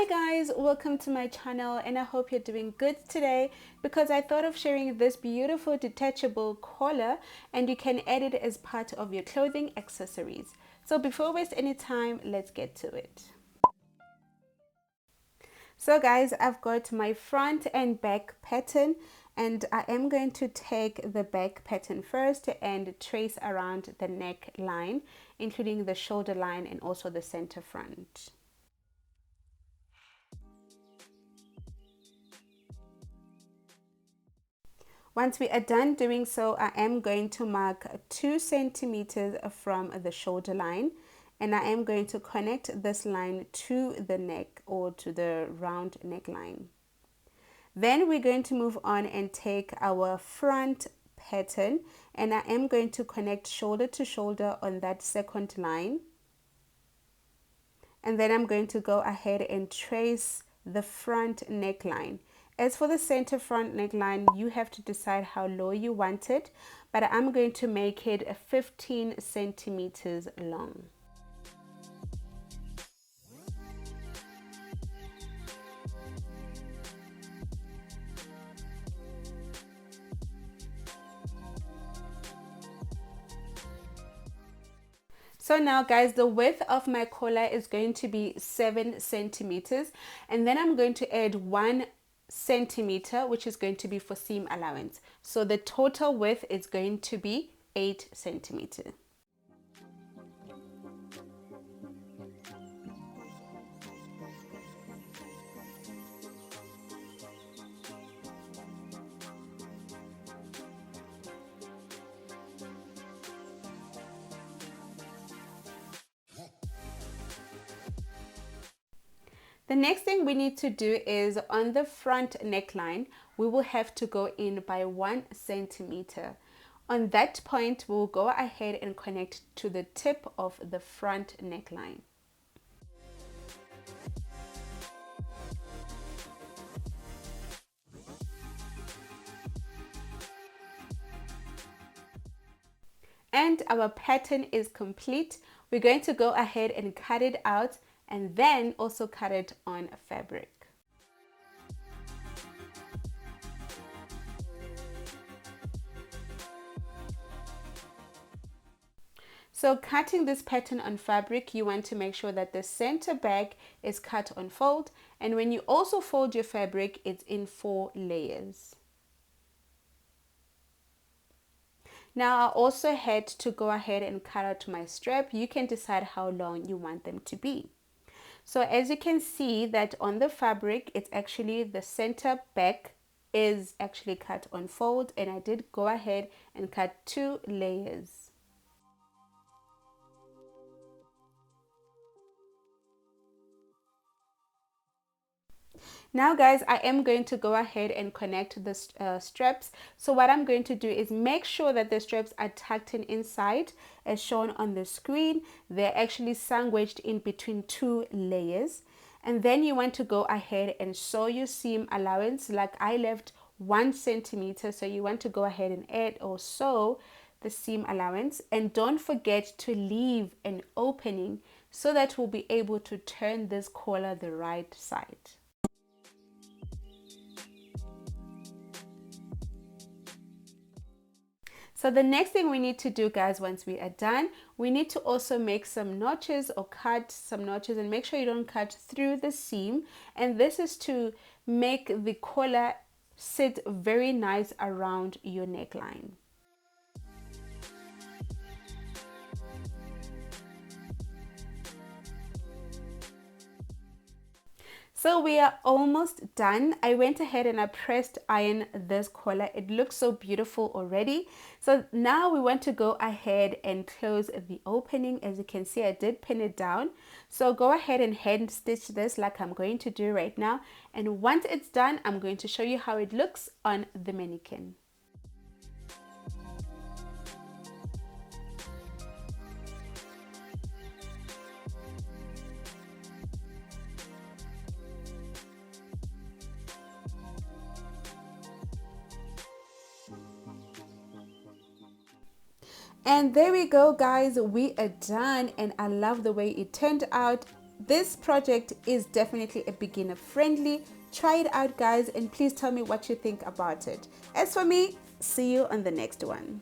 Hi guys, welcome to my channel and I hope you're doing good today because I thought of sharing this beautiful detachable collar and you can add it as part of your clothing accessories. So before we waste any time, let's get to it. So guys, I've got my front and back pattern and I am going to take the back pattern first and trace around the neck line, including the shoulder line and also the center front. Once we are done doing so, I am going to mark 2 centimeters from the shoulder line and I am going to connect this line to the neck or to the round neckline. Then we're going to move on and take our front pattern and I am going to connect shoulder to shoulder on that second line. And then I'm going to go ahead and trace the front neckline. As for the center front neckline, you have to decide how low you want it, but I'm going to make it 15 centimeters long. So now guys, the width of my collar is going to be 7 centimeters and then I'm going to add 1 centimeter, which is going to be for seam allowance. So the total width is going to be 8 centimeters. The next thing we need to do is on the front neckline, we will have to go in by 1 centimeter. On that point, we'll go ahead and connect to the tip of the front neckline. And our pattern is complete. We're going to go ahead and cut it out and then also cut it on fabric. So cutting this pattern on fabric, you want to make sure that the center back is cut on fold, and when you also fold your fabric, it's in 4 layers. Now I also had to go ahead and cut out my strap. You can decide how long you want them to be. So as you can see that on the fabric, it's actually the center back is actually cut on fold, and I did go ahead and cut 2 layers. Now guys, I am going to go ahead and connect the straps. So what I'm going to do is make sure that the straps are tucked in inside as shown on the screen. They're actually sandwiched in between 2 layers. And then you want to go ahead and sew your seam allowance. Like I left 1 centimeter, so you want to go ahead and add or sew the seam allowance. And don't forget to leave an opening so that we'll be able to turn this collar the right side. So the next thing we need to do, guys, once we are done, we need to also make some notches or cut some notches, and make sure you don't cut through the seam. And this is to make the collar sit very nice around your neckline. So we are almost done. I went ahead and I pressed iron this collar. It looks so beautiful already. So now we want to go ahead and close the opening. As you can see, I did pin it down. So go ahead and hand stitch this like I'm going to do right now. And once it's done, I'm going to show you how it looks on the mannequin. And there we go, guys, we are done and I love the way it turned out. this project is definitely a beginner friendly. Try it out, guys, and please tell me what you think about it. As for me, see you on the next one.